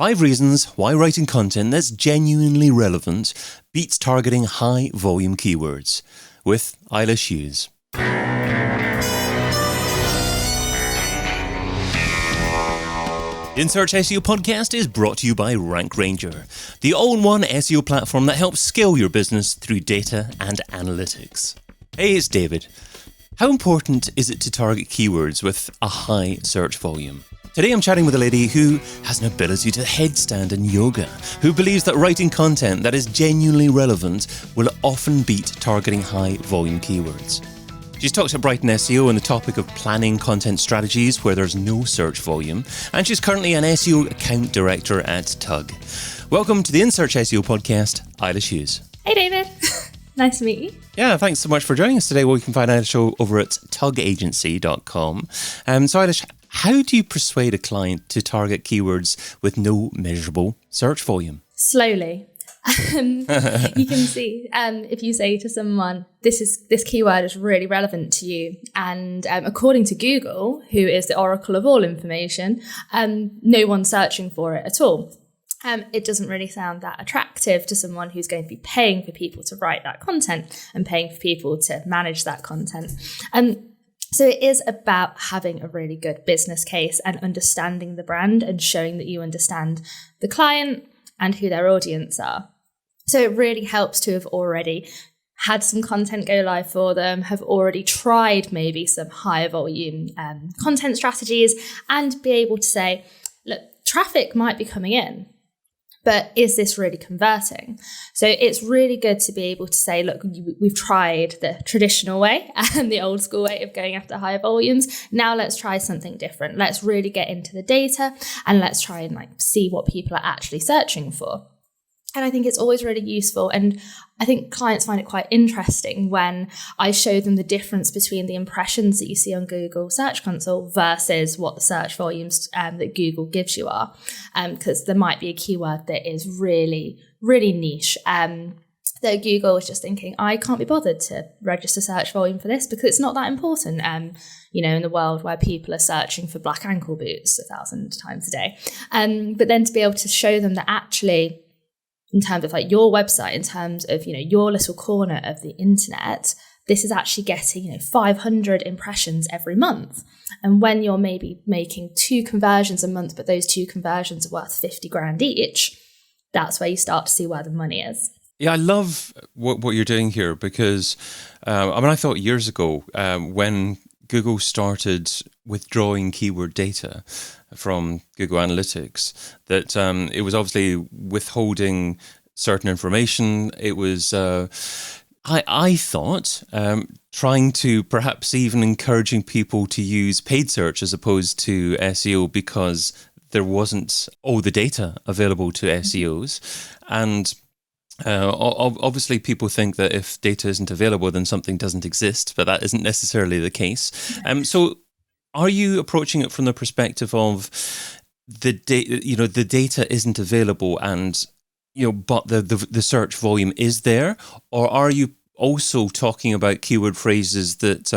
5 reasons why writing content that's genuinely relevant beats targeting high-volume keywords with Eilish Hughes. The InSearch SEO podcast is brought to you by Rank Ranger, the all-in-one SEO platform that helps scale your business through data and analytics. Hey, it's David. How important is it to target keywords with a high search volume? Today I'm chatting with a lady who has an ability to headstand in yoga, who believes that writing content that is genuinely relevant will often beat targeting high-volume keywords. She's talked at Brighton SEO on the topic of planning content strategies where there's no search volume, and she's currently an SEO account director at Tug. Welcome to the InSearch SEO podcast, Eilish Hughes. Hey David, nice to meet you. Yeah, thanks so much for joining us today. Well, you can find Eilish over at tugagency.com. So Eilish, how do you persuade a client to target keywords with no measurable search volume? Slowly. You can see if you say to someone, this keyword is really relevant to you. And according to Google, who is the oracle of all information, no one's searching for it at all. It doesn't really sound that attractive to someone who's going to be paying for people to write that content and paying for people to manage that content. So it is about having a really good business case and understanding the brand and showing that you understand the client and who their audience are. So it really helps to have already had some content go live for them, have already tried maybe some higher volume content strategies, and be able to say, look, traffic might be coming in, but is this really converting? So it's really good to be able to say, look, we've tried the traditional way and the old school way of going after higher volumes. Now let's try something different. Let's really get into the data and let's try and see what people are actually searching for. And I think it's always really useful. And I think clients find it quite interesting when I show them the difference between the impressions that you see on Google Search Console versus what the search volumes that Google gives you are. Because there might be a keyword that is really, really niche. That Google is just thinking, I can't be bothered to register search volume for this because it's not that important. In the world where people are searching for black ankle boots 1,000 times a day. But then to be able to show them that actually, in terms of your website, in terms of, your little corner of the internet, this is actually getting, 500 impressions every month. And when you're maybe making 2 conversions a month, but those 2 conversions are worth 50 grand each, that's where you start to see where the money is. Yeah, I love what you're doing here because, I thought years ago when Google started withdrawing keyword data from Google Analytics, that it was obviously withholding certain information. It was, I thought, trying to perhaps even encouraging people to use paid search as opposed to SEO because there wasn't all the data available to SEOs. And obviously, people think that if data isn't available, then something doesn't exist, but that isn't necessarily the case. So, are you approaching it from the perspective of the data isn't available, and but the search volume is there, or are you also talking about keyword phrases that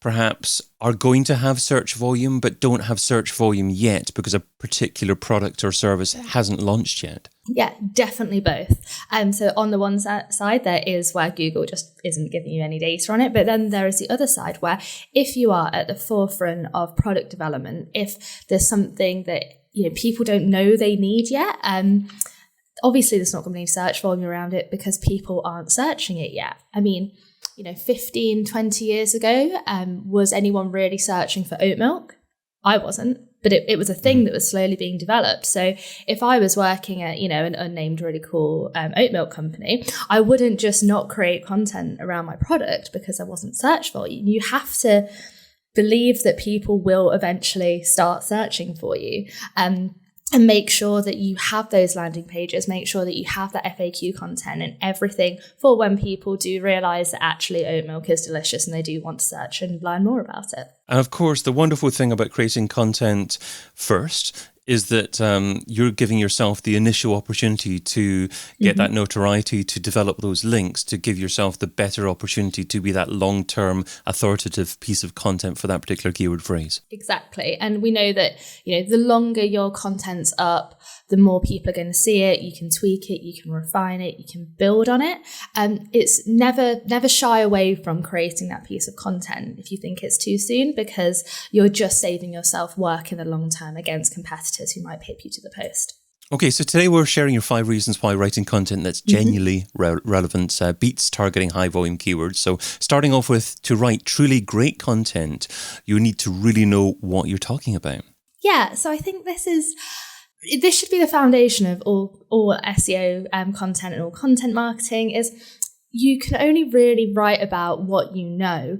perhaps are going to have search volume but don't have search volume yet because a particular product or service hasn't launched yet? Yeah, definitely both. So on the one side, there is where Google just isn't giving you any data on it. But then there is the other side where if you are at the forefront of product development, if there's something that people don't know they need yet, obviously there's not going to be any search volume around it because people aren't searching it yet. 15, 20 years ago, was anyone really searching for oat milk? I wasn't. But it was a thing that was slowly being developed. So if I was working at, an unnamed, really cool oat milk company, I wouldn't just not create content around my product because there wasn't search volume. You have to believe that people will eventually start searching for you. And make sure that you have those landing pages, make sure that you have that FAQ content and everything for when people do realise that actually oat milk is delicious and they do want to search and learn more about it. And of course, the wonderful thing about creating content first is that you're giving yourself the initial opportunity to get that notoriety, to develop those links, to give yourself the better opportunity to be that long-term authoritative piece of content for that particular keyword phrase. Exactly. And we know that, the longer your content's up, the more people are going to see it. You can tweak it, you can refine it, you can build on it. It's never shy away from creating that piece of content if you think it's too soon, because you're just saving yourself work in the long term against competitors who might pip you to the post. Okay, so today we're sharing your 5 reasons why writing content that's genuinely relevant beats targeting high volume keywords. So starting off with, to write truly great content, you need to really know what you're talking about. Yeah, so I think this should be the foundation of all SEO content and all content marketing. Is you can only really write about what you know.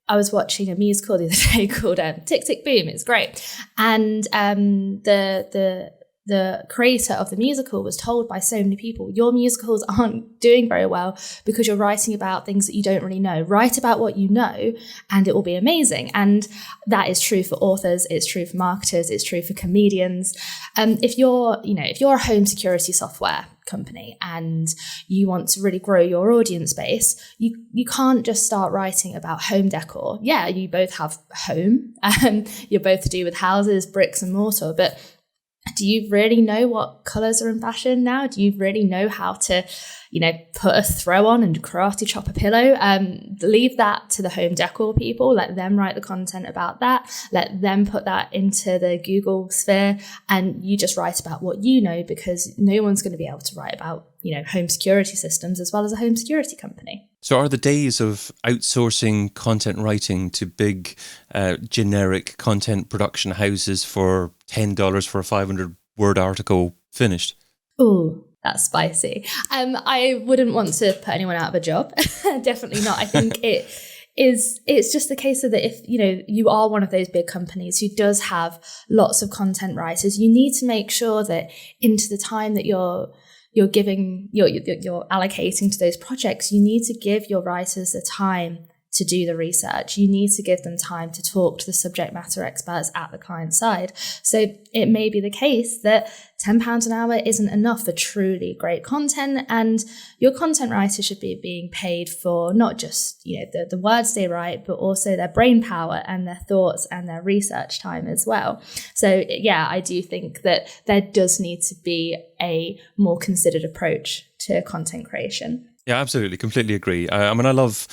I was watching a musical the other day called Tick Tick Boom. It's great. And the creator of the musical was told by so many people, your musicals aren't doing very well because you're writing about things that you don't really know. Write about what you know and it will be amazing. And that is true for authors. It's true for marketers. It's true for comedians. If you're a home security software company and you want to really grow your audience base, you can't just start writing about home decor. Yeah, you both have home, you're both to do with houses, bricks and mortar, but do you really know what colours are in fashion now? Do you really know how to, put a throw on and karate chop a pillow? Leave that to the home decor people. Let them write the content about that. Let them put that into the Google sphere, and you just write about what you know, because no one's going to be able to write about, home security systems as well as a home security company. So are the days of outsourcing content writing to big generic content production houses for $10 for a 500-word article finished? Ooh, that's spicy. I wouldn't want to put anyone out of a job. Definitely not. I think it's just the case of that if, you are one of those big companies who does have lots of content writers, you need to make sure that into the time that you're allocating to those projects, you need to give your writers the time to do the research. You need to give them time to talk to the subject matter experts at the client side. So it may be the case that £10 an hour isn't enough for truly great content, and your content writer should be being paid for not just the words they write, but also their brain power and their thoughts and their research time as well. So yeah, I do think that there does need to be a more considered approach to content creation. Yeah, absolutely. Completely agree. I love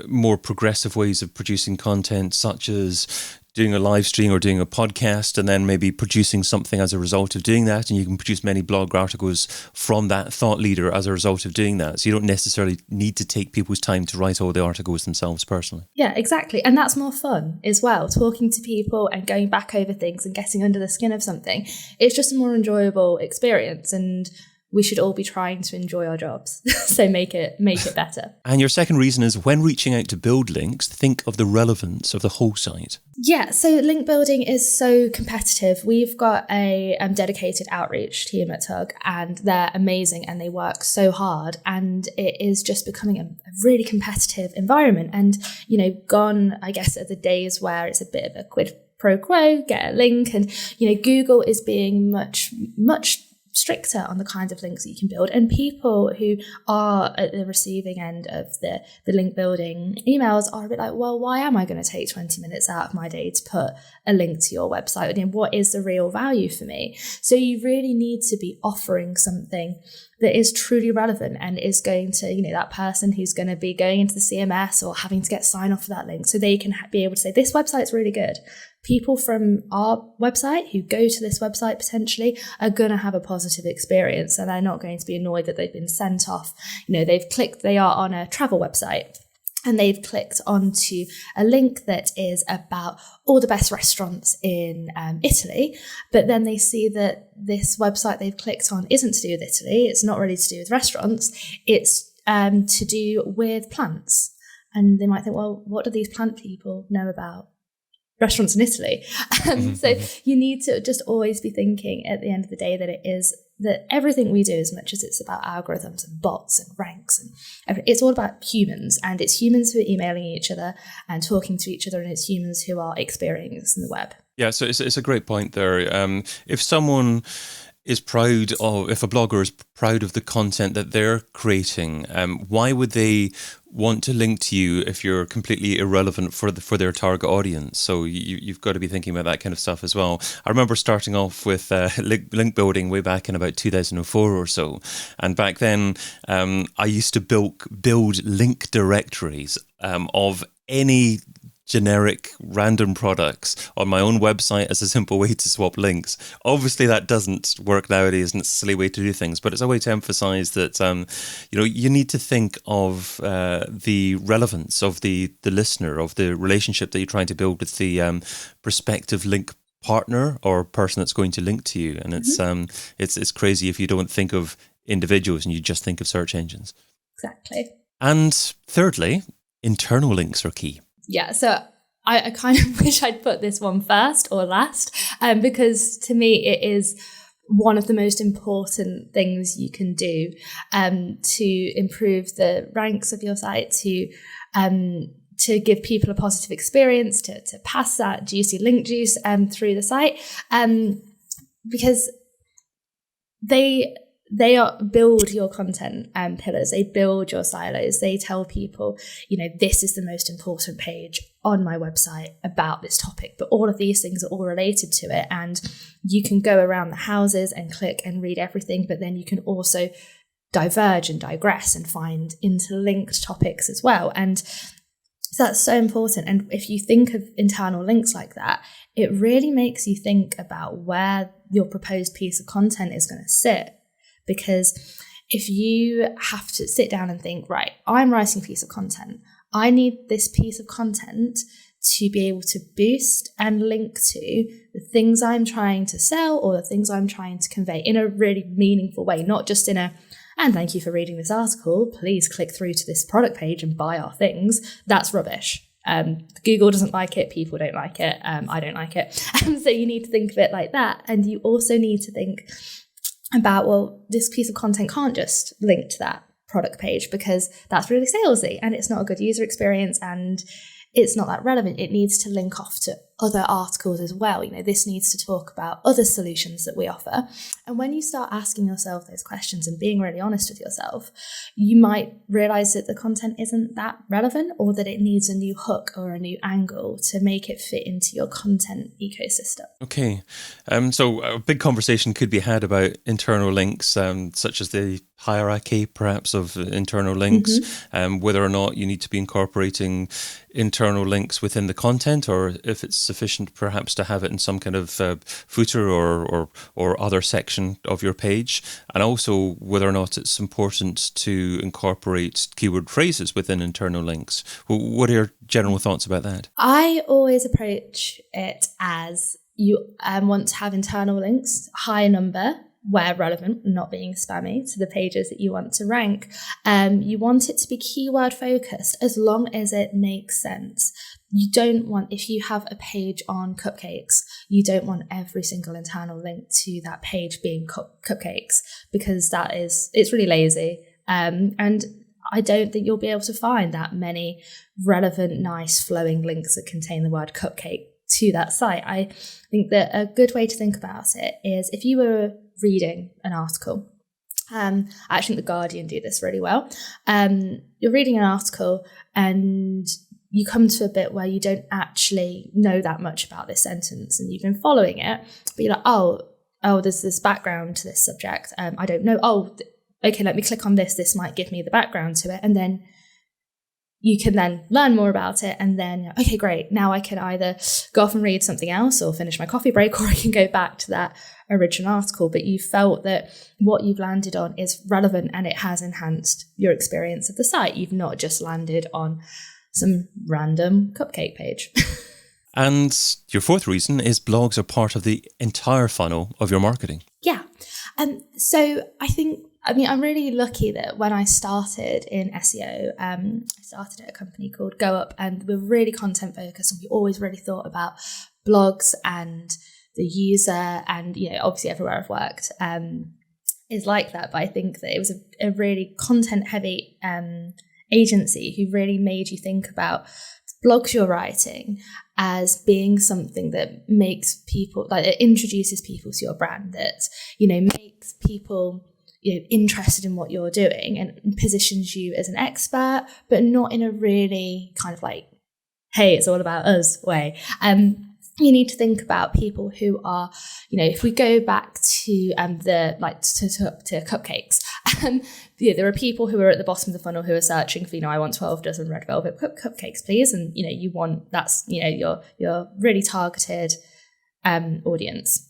more progressive ways of producing content, such as doing a live stream or doing a podcast and then maybe producing something as a result of doing that. And you can produce many blog articles from that thought leader as a result of doing that. So you don't necessarily need to take people's time to write all the articles themselves personally. Yeah, exactly. And that's more fun as well. Talking to people and going back over things and getting under the skin of something. It's just a more enjoyable experience, and we should all be trying to enjoy our jobs. So make it better. And your second reason is, when reaching out to build links, think of the relevance of the whole site. Yeah, so link building is so competitive. We've got a dedicated outreach team at Tug, and they're amazing and they work so hard, and it is just becoming a really competitive environment. And, gone, I guess, are the days where it's a bit of a quid pro quo, get a link. And, Google is being much stricter on the kinds of links that you can build, and people who are at the receiving end of the link building emails are a bit like, well, why am I going to take 20 minutes out of my day to put a link to your website? And what is the real value for me? So you really need to be offering something that is truly relevant and is going to, that person who's going to be going into the CMS or having to get sign off for that link, so they can be able to say, this website's really good. People from our website who go to this website potentially are going to have a positive experience, and they're not going to be annoyed that they've been sent off. They are on a travel website and they've clicked onto a link that is about all the best restaurants in Italy, but then they see that this website they've clicked on isn't to do with Italy. It's not really to do with restaurants. It's to do with plants. And they might think, well, what do these plant people know about restaurants in Italy. So you need to just always be thinking at the end of the day that everything we do, as much as it's about algorithms and bots and ranks, and it's all about humans, and it's humans who are emailing each other and talking to each other, and it's humans who are experiencing the web. Yeah, so it's a great point there. If someone is proud of, if a blogger is proud of the content that they're creating, why would they want to link to you if you're completely irrelevant for their target audience? So you've got to be thinking about that kind of stuff as well. I remember starting off with link building way back in about 2004 or so, and back then I used to build link directories of any generic random products on my own website as a simple way to swap links. Obviously that doesn't work nowadays, and it's a silly way to do things, but it's a way to emphasize that you need to think of the relevance of the listener, of the relationship that you're trying to build with the prospective link partner or person that's going to link to you. And it's crazy if you don't think of individuals and you just think of search engines. Exactly. And thirdly, internal links are key. Yeah, so I kind of wish I'd put this one first or last, because to me it is one of the most important things you can do to improve the ranks of your site, to give people a positive experience, to pass that juicy link juice through the site, because they build your content pillars, they build your silos, they tell people, this is the most important page on my website about this topic, but all of these things are all related to it, and you can go around the houses and click and read everything, but then you can also diverge and digress and find interlinked topics as well. And so that's so important. And if you think of internal links like that, it really makes you think about where your proposed piece of content is going to sit. Because if you have to sit down and think, right, I'm writing a piece of content, I need this piece of content to be able to boost and link to the things I'm trying to sell or the things I'm trying to convey in a really meaningful way, not just in and thank you for reading this article, please click through to this product page and buy our things. That's rubbish. Google doesn't like it, people don't like it, I don't like it. So you need to think of it like that. And you also need to think about, well, this piece of content can't just link to that product page because that's really salesy and it's not a good user experience and it's not that relevant. It needs to link off to other articles as well. This needs to talk about other solutions that we offer. And when you start asking yourself those questions and being really honest with yourself, you might realize that the content isn't that relevant or that it needs a new hook or a new angle to make it fit into your content ecosystem. Okay. So a big conversation could be had about internal links, such as the hierarchy perhaps of internal links, whether or not you need to be incorporating internal links within the content, or if it's sufficient perhaps to have it in some kind of footer or other section of your page, and also whether or not it's important to incorporate keyword phrases within internal links. What are your general thoughts about that? I always approach it as you want to have internal links, high number, where relevant, not being spammy, to the pages that you want to rank. You want it to be keyword focused as long as it makes sense. You don't want, if you have a page on cupcakes, you don't want every single internal link to that page being cupcakes, because it's really lazy. And I don't think you'll be able to find that many relevant, nice, flowing links that contain the word cupcake to that site. I think that a good way to think about it is if you were reading an article, I actually think The Guardian do this really well. You're reading an article and you come to a bit where you don't actually know that much about this sentence and you've been following it, but you're like, oh, there's this background to this subject. I don't know. Okay, let me click on this. This might give me the background to it. And then you can then learn more about it. And then, okay, great. Now I can either go off and read something else or finish my coffee break, or I can go back to that original article. But you felt that what you've landed on is relevant and it has enhanced your experience of the site. You've not just landed on some random cupcake page. And your fourth reason is blogs are part of the entire funnel of your marketing. Yeah. So I'm really lucky that when I started in SEO, I started at a company called Go Up, and we're really content focused, and we always really thought about blogs and the user, and obviously everywhere I've worked is like that. But I think that it was a really content heavy agency who really made you think about blogs you're writing as being something that makes people, like, it introduces people to your brand, that makes people interested in what you're doing and positions you as an expert, but not in a really kind of like, hey, it's all about us way. You need to think about people who are, if we go back to to cupcakes, there are people who are at the bottom of the funnel who are searching for, I want 12 dozen red velvet cupcakes, please. And, you want, that's, your really targeted audience.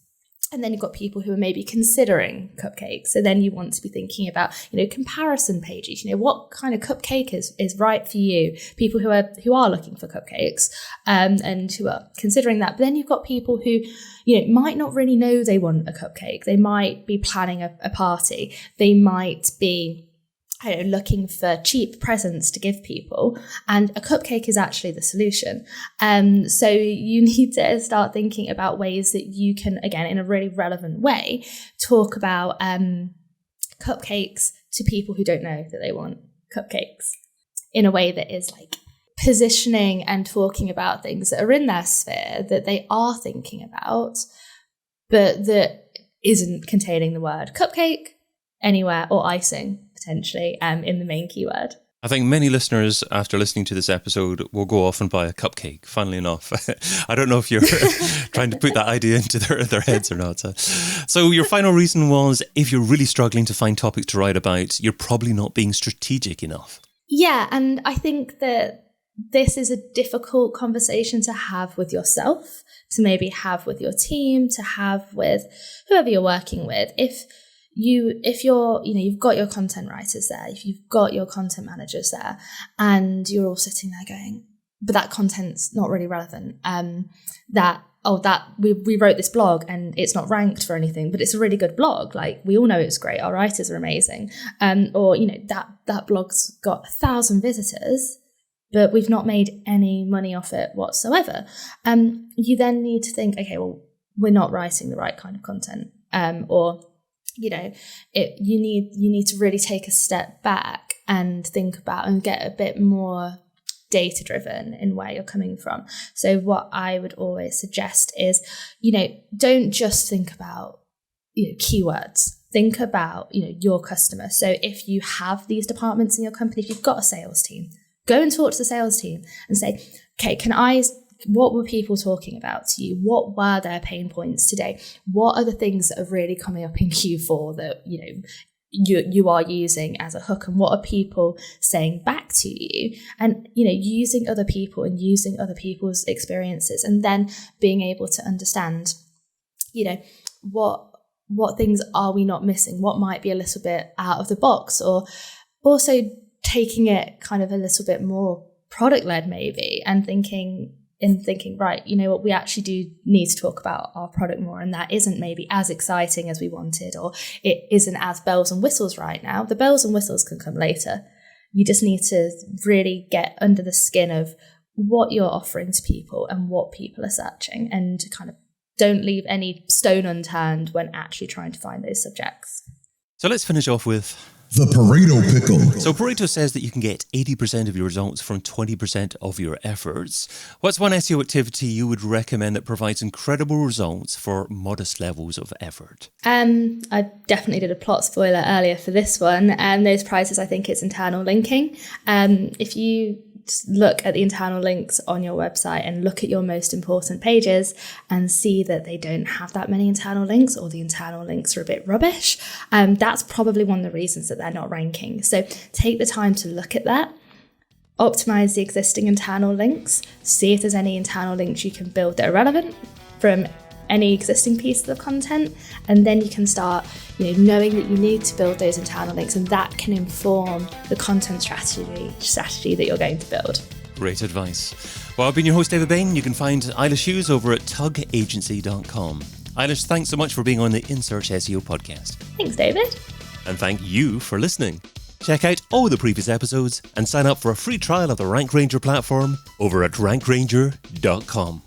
And then you've got people who are maybe considering cupcakes. So then you want to be thinking about, comparison pages. What kind of cupcake is right for you? People who are looking for cupcakes and who are considering that. But then you've got people who, might not really know they want a cupcake. They might be planning a party. They might be looking for cheap presents to give people, and a cupcake is actually the solution. So you need to start thinking about ways that you can, again, in a really relevant way, talk about cupcakes to people who don't know that they want cupcakes, in a way that is like positioning and talking about things that are in their sphere that they are thinking about, but that isn't containing the word cupcake anywhere, or icing potentially in the main keyword. I think many listeners, after listening to this episode, will go off and buy a cupcake, funnily enough. I don't know if you're trying to put that idea into their heads or not. So your final reason was, if you're really struggling to find topics to write about, you're probably not being strategic enough. Yeah, and I think that this is a difficult conversation to have with yourself, to maybe have with your team, to have with whoever you're working with. If you're, you've got your content writers there, if you've got your content managers there, and you're all sitting there going, but that content's not really relevant. We wrote this blog and it's not ranked for anything, but it's a really good blog. Like, we all know it's great. Our writers are amazing. Or, that blog's got 1,000 visitors, but we've not made any money off it whatsoever. You then need to think, okay, well, we're not writing the right kind of content. You need to really take a step back and think about and get a bit more data driven in where you're coming from. So what I would always suggest is, don't just think about, keywords. Think about, your customer. So if you have these departments in your company, if you've got a sales team, go and talk to the sales team and say, okay, what were people talking about to you? What were their pain points today? What are the things that are really coming up in Q4 that, you are using as a hook? And what are people saying back to you? And, using other people and using other people's experiences, and then being able to understand, what things are we not missing? What might be a little bit out of the box? Or also taking it kind of a little bit more product-led maybe, and thinking, right, what, we actually do need to talk about our product more, and that isn't maybe as exciting as we wanted, or it isn't as bells and whistles right now. The bells and whistles can come later. You just need to really get under the skin of what you're offering to people and what people are searching, and kind of don't leave any stone unturned when actually trying to find those subjects. So let's finish off with the Pareto Pickle. So Pareto says that you can get 80% of your results from 20% of your efforts. What's one SEO activity you would recommend that provides incredible results for modest levels of effort? I definitely did a plot spoiler earlier for this one. Those prizes, I think it's internal linking. If you look at the internal links on your website and look at your most important pages and see that they don't have that many internal links, or the internal links are a bit rubbish, that's probably one of the reasons that they're not ranking. So take the time to look at that, optimize the existing internal links, see if there's any internal links you can build that are relevant from any existing pieces of content, and then you can start knowing that you need to build those internal links, and that can inform the content strategy that you're going to build. Great advice. Well, I've been your host, David Bain. You can find Eilish Hughes over at tugagency.com. Eilish, thanks so much for being on the In Search SEO podcast. Thanks, David. And thank you for listening. Check out all the previous episodes and sign up for a free trial of the Rank Ranger platform over at rankranger.com.